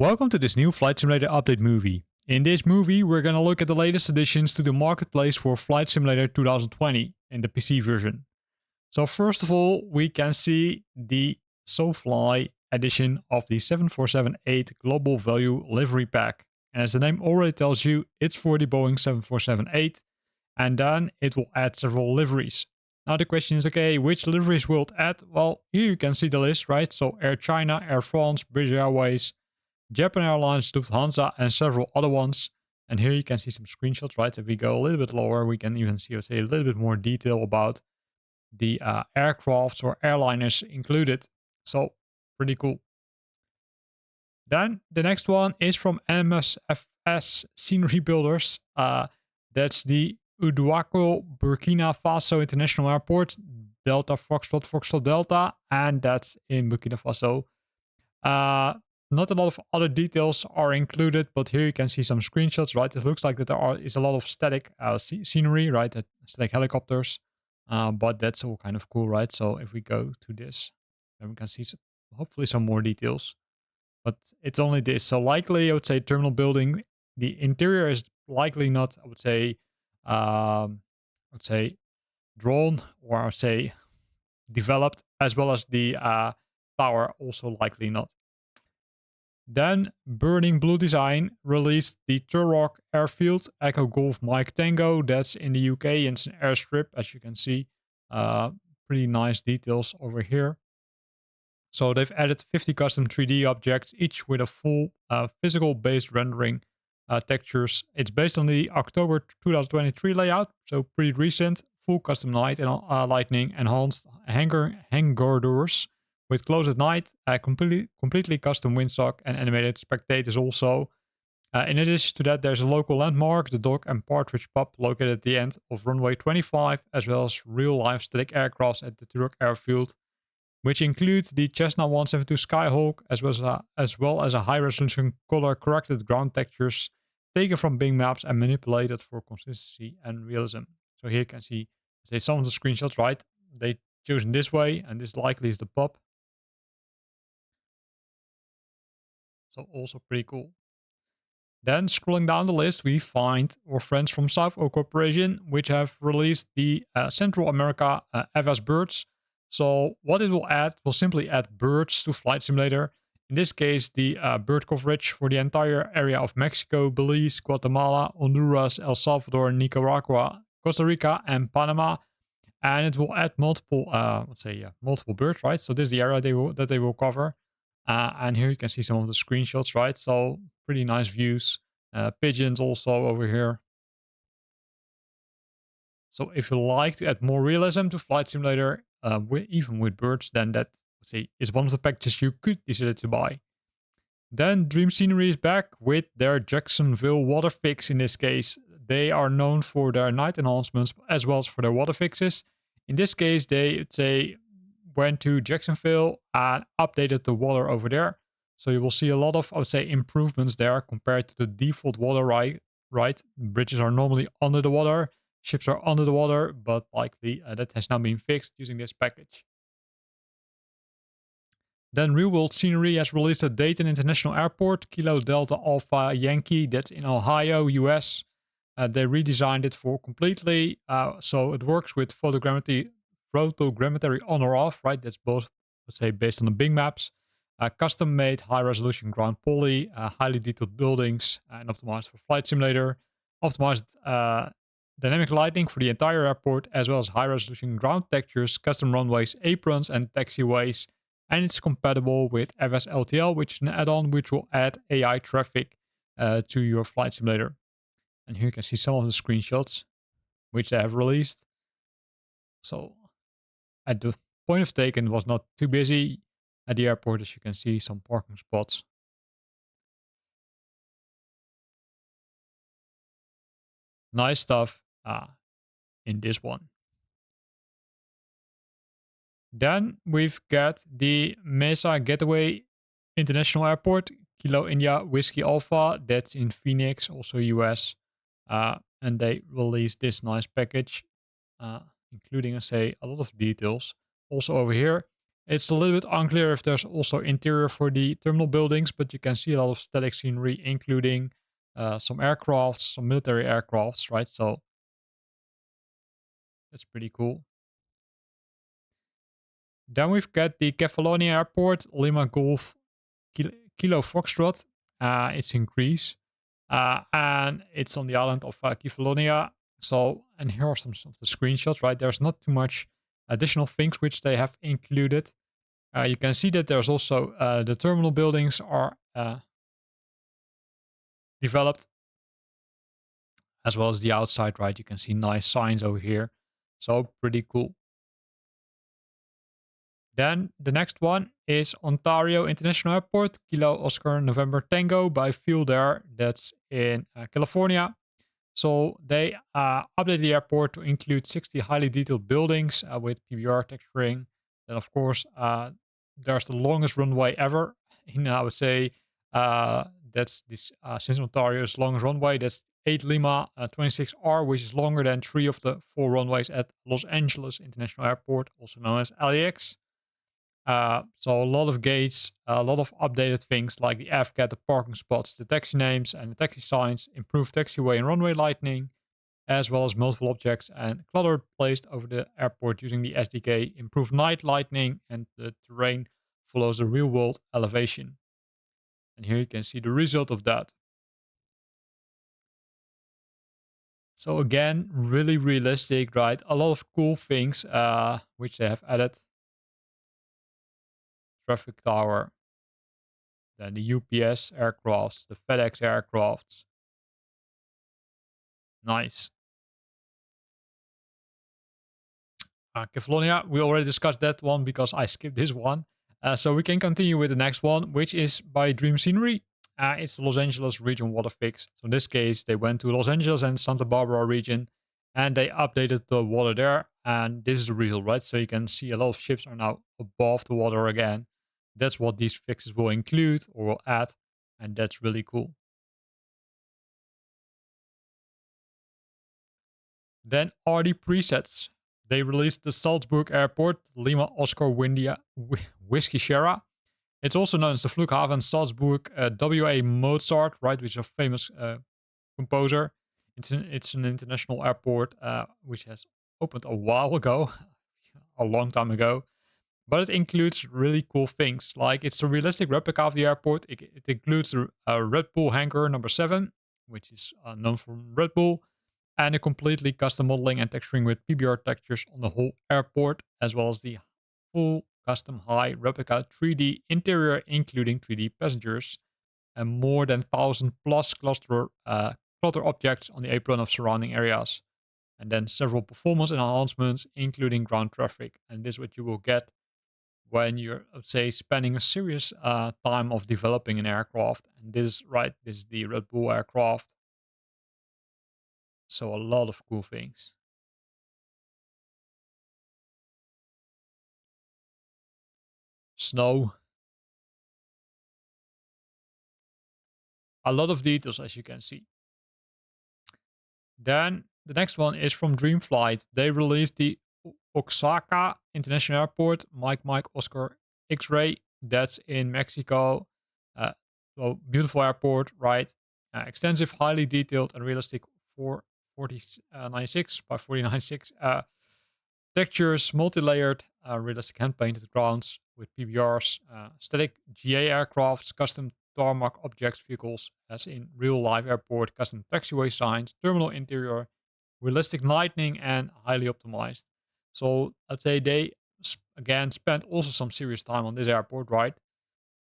Welcome to this new Flight Simulator update movie. In this movie, we're gonna look at the latest additions to the marketplace for Flight Simulator 2020 in the PC version. So first of all, we can see the Sofly edition of the 747-8 Global Value Livery Pack. And as the name already tells you, it's for the Boeing 747-8, and then it will add several liveries. Now the question is, okay, which liveries will it add? Well, here you can see the list, right? So Air China, Air France, British Airways, Japan Airlines, Lufthansa, and several other ones. And here you can see some screenshots, right? If we go a little bit lower, we can even see, a little bit more detail about the aircrafts or airliners included. So pretty cool. Then the next one is from MSFS Scenery Builders. That's the Udo Burkina Faso International Airport, Delta Foxtrot Delta, and that's in Burkina Faso. Not a lot of other details are included, but here you can see some screenshots, right? It looks like that there is a lot of static scenery, right? Static helicopters, but that's all kind of cool, right? So if we go to this, then we can see hopefully some more details. But it's only this. So likely, I would say terminal building. The interior is likely not, I would say drawn, or I would say developed, as well as the tower also likely not. Then Burning Blue Design released the Turo Airfield Echo Golf Mike Tango. That's in the UK, and it's an airstrip, as you can see. Pretty nice details over here. So they've added 50 custom 3D objects, each with a full physical based rendering textures. It's based on the October 2023 layout, so pretty recent. Full custom light and lightning, enhanced hangar doors with close at night, completely custom windsock and animated spectators also. In addition to that, there's a local landmark, the Dog and Partridge Pub, located at the end of runway 25, as well as real-life static aircrafts at the Turo Airfield, which includes the Cessna 172 Skyhawk, as well as a high-resolution color-corrected ground textures taken from Bing Maps and manipulated for consistency and realism. So here you can see some of the screenshots, right? They chosen this way, and this likely is the pub. So also pretty cool. Then scrolling down the list, we find our friends from South O Corporation, which have released the Central America FS birds. So what it will add will simply add birds to Flight Simulator. In this case, the bird coverage for the entire area of Mexico, Belize, Guatemala, Honduras, El Salvador, Nicaragua, Costa Rica, and Panama. And it will add multiple, multiple birds, right? So this is the area that they will cover. And here you can see some of the screenshots, right? So pretty nice views. Pigeons also over here. So if you like to add more realism to Flight Simulator, even with birds, then that is one of the packages you could decide to buy. Then Dream Scenery is back with their Jacksonville Water Fix. In this case, they are known for their night enhancements as well as for their water fixes. In this case, they went to Jacksonville and updated the water over there. So you will see a lot of, improvements there compared to the default water, right? Bridges are normally under the water, ships are under the water, but likely that has now been fixed using this package. Then Real World Scenery has released a Dayton International Airport, Kilo Delta Alpha Yankee, that's in Ohio, US. They redesigned it for completely, so it works with photogrammetry on or off, right? That's both, based on the Bing Maps. Custom-made high-resolution ground poly, highly detailed buildings, and optimized for Flight Simulator. Optimized dynamic lighting for the entire airport, as well as high-resolution ground textures, custom runways, aprons, and taxiways. And it's compatible with FSLTL, which is an add-on which will add AI traffic to your Flight Simulator. And here you can see some of the screenshots which they have released. So at the point of taken, it was not too busy at the airport, as you can see, some parking spots. Nice stuff in this one. Then we've got the Mesa Getaway International Airport, Kilo India Whiskey Alpha, that's in Phoenix, also US. and they released this nice package, including, I say, a lot of details. Also over here, it's a little bit unclear if there's also interior for the terminal buildings, but you can see a lot of static scenery, including some aircrafts, some military aircrafts, right? So that's pretty cool. Then we've got the Kefalonia Airport, Lima Golf Kilo Foxtrot. It's in Greece, and it's on the island of Kefalonia. So, and here are some of the screenshots, right? There's not too much additional things which they have included. You can see that there's also the terminal buildings are developed, as well as the outside, right? You can see nice signs over here. So pretty cool. Then the next one is Ontario International Airport, Kilo Oscar November Tango by Fuel Air. That's in California. So they updated the airport to include 60 highly detailed buildings with PBR texturing. Then, of course, there's the longest runway ever. I would say that's this since Ontario's longest runway. That's 8 Lima 26R, which is longer than 3 of the 4 runways at Los Angeles International Airport, also known as LAX. So a lot of gates, a lot of updated things like the FCAT, the parking spots, the taxi names and the taxi signs, improved taxiway and runway lighting, as well as multiple objects and clutter placed over the airport using the SDK, improved night lighting, and the terrain follows the real world elevation. And here you can see the result of that. So again, really realistic, right? A lot of cool things which they have added. Traffic tower, then the UPS aircrafts, the FedEx aircrafts. Nice. Kefalonia, we already discussed that one because I skipped this one. So we can continue with the next one, which is by Dream Scenery. It's the Los Angeles region water fix. So in this case, they went to Los Angeles and Santa Barbara region, and they updated the water there. And this is the result, right? So you can see a lot of ships are now above the water again. That's what these fixes will include or will add, and that's really cool. Then are the presets. They released the Salzburg Airport, Lima Oscar Whiskey Sierra. It's also known as the Flughafen Salzburg W.A. Mozart, right, which is a famous composer. It's an international airport which has opened a while ago, a long time ago. But it includes really cool things, like it's a realistic replica of the airport. It includes the Red Bull hangar number 7, which is known from Red Bull, and a completely custom modeling and texturing with PBR textures on the whole airport, as well as the full custom high replica 3D interior, including 3D passengers, and more than 1,000 plus cluster objects on the apron of surrounding areas. And then several performance enhancements, including ground traffic. And this is what you will get when you're, let's say, spending a serious time of developing an aircraft. And this is the Red Bull aircraft. So a lot of cool things. Snow. A lot of details, as you can see. Then the next one is from Dreamflight. They released the Oaxaca International Airport, Mike Oscar X-Ray. That's in Mexico. So beautiful airport, right? Extensive, highly detailed and realistic 4096 by 4096 textures, multi-layered, realistic hand-painted grounds with PBRs, static GA aircrafts, custom tarmac objects vehicles, as in real life airport, custom taxiway signs, terminal interior, realistic lighting, and highly optimized. So I'd say they again spent also some serious time on this airport, right?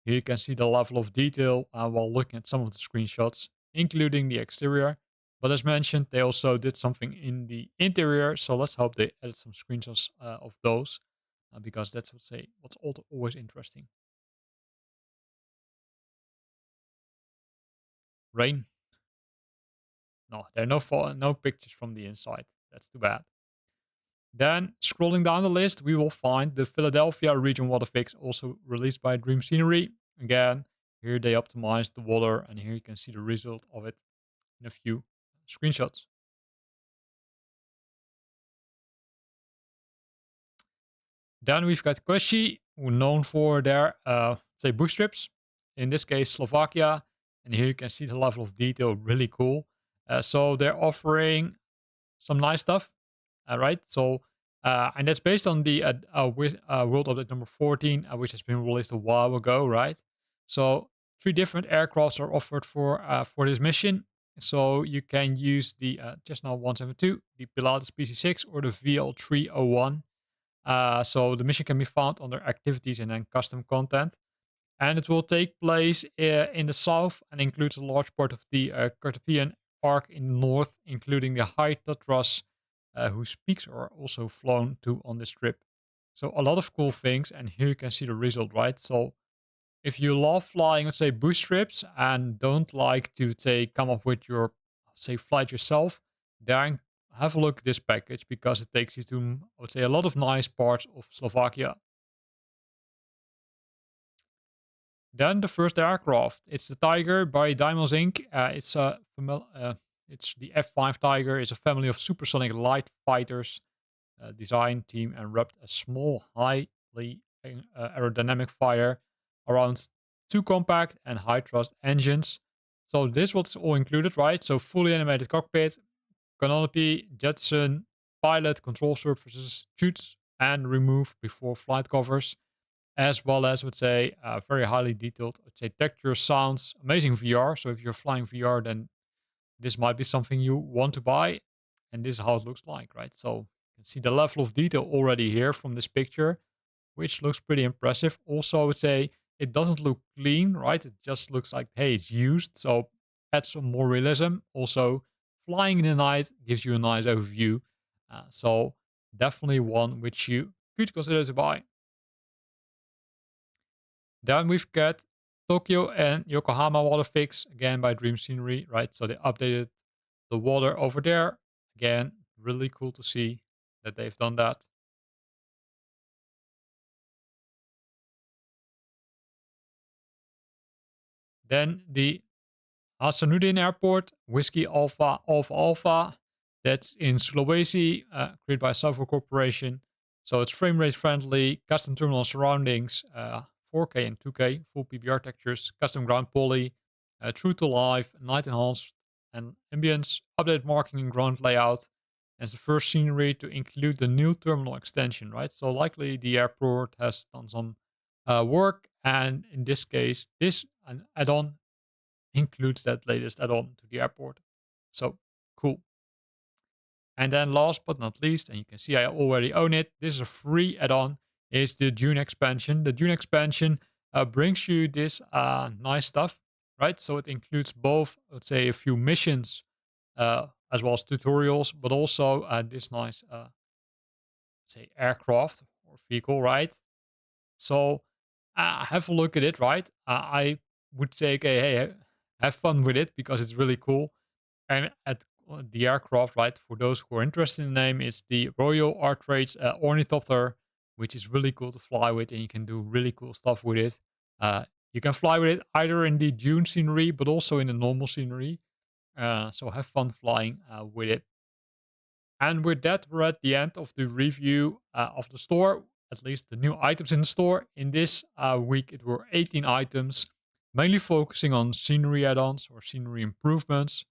Here you can see the level of detail while looking at some of the screenshots, including the exterior. But as mentioned, they also did something in the interior. So let's hope they added some screenshots of those, because that's what's always interesting. Rain? No, there are no pictures from the inside. That's too bad. Then, scrolling down the list, we will find the Philadelphia Region Water Fix, also released by Dream Scenery. Again, here they optimized the water, and here you can see the result of it in a few screenshots. Then we've got Koshi, who known for their say bush trips. In this case, Slovakia. And here you can see the level of detail, really cool. So they're offering some nice stuff, right? So, and that's based on the World Update number 14, which has been released a while ago, right? So, three different aircrafts are offered for this mission. So you can use the Cessna 172, the Pilatus PC6, or the VL301. So the mission can be found under activities and then custom content. And it will take place in the south and includes a large part of the Carpathian Park in the north, including the High Tatras, whose peaks are also flown to on this trip. So a lot of cool things, and here you can see the result, right? So if you love flying, let's say bush trips, and don't like to come up with your say flight yourself, then have a look at this package because it takes you to, I would say, a lot of nice parts of Slovakia. Then the first aircraft, it's the Tiger by Diamonds Inc. It's the F5 Tiger. It's a family of supersonic light fighters, designed, team, and wrapped a small, highly aerodynamic fighter around two compact and high thrust engines. So this was all included, right? So fully animated cockpit, canopy, jettison, pilot, control surfaces, shoots, and remove before flight covers, as well as, would say, very highly detailed, would say, texture, sounds, amazing VR. So if you're flying VR, then this might be something you want to buy. And this is how it looks like, right? So you can see the level of detail already here from this picture, which looks pretty impressive. Also, I would say it doesn't look clean, right? It just looks like, hey, it's used. So add some more realism. Also, flying in the night gives you a nice overview. So definitely one which you could consider to buy. Then we've got Tokyo and Yokohama Water Fix, again by Dream Scenery, right? So they updated the water over there. Again, really cool to see that they've done that. Then the Asean Airport, Whiskey Alpha Alpha Alpha. That's in Sulawesi, created by Salzburg Corporation. So it's frame rate friendly, custom terminal surroundings, 4K and 2K, full PBR textures, custom ground poly, true to life, night enhanced, and ambience, updated marking and ground layout. And it's the first scenery to include the new terminal extension, right? So likely the airport has done some work, and in this case, this an add-on includes that latest add-on to the airport. So cool. And then last but not least, and you can see I already own it, this is a free add-on, is the Dune expansion. The Dune expansion brings you this nice stuff, right? So it includes both, let's say, a few missions as well as tutorials, but also this nice, say, aircraft or vehicle, right? So have a look at it, right? I would say, okay, hey, have fun with it because it's really cool. And at the aircraft, right, for those who are interested in the name, it's the Royal Artrage Ornithopter, which is really cool to fly with, and you can do really cool stuff with it. You can fly with it either in the dune scenery, but also in the normal scenery. So have fun flying with it. And with that, we're at the end of the review of the store, at least the new items in the store. In this week, it were 18 items, mainly focusing on scenery add-ons or scenery improvements.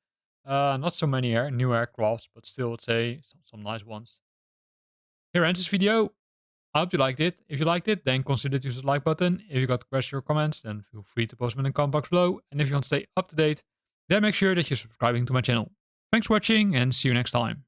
Not so many new aircrafts, but still, I'd say some nice ones. Here ends this video. I hope you liked it. If you liked it, then consider to use the like button. If you got questions or comments, then feel free to post them in the comment box below. And if you want to stay up to date, then make sure that you're subscribing to my channel. Thanks for watching and see you next time.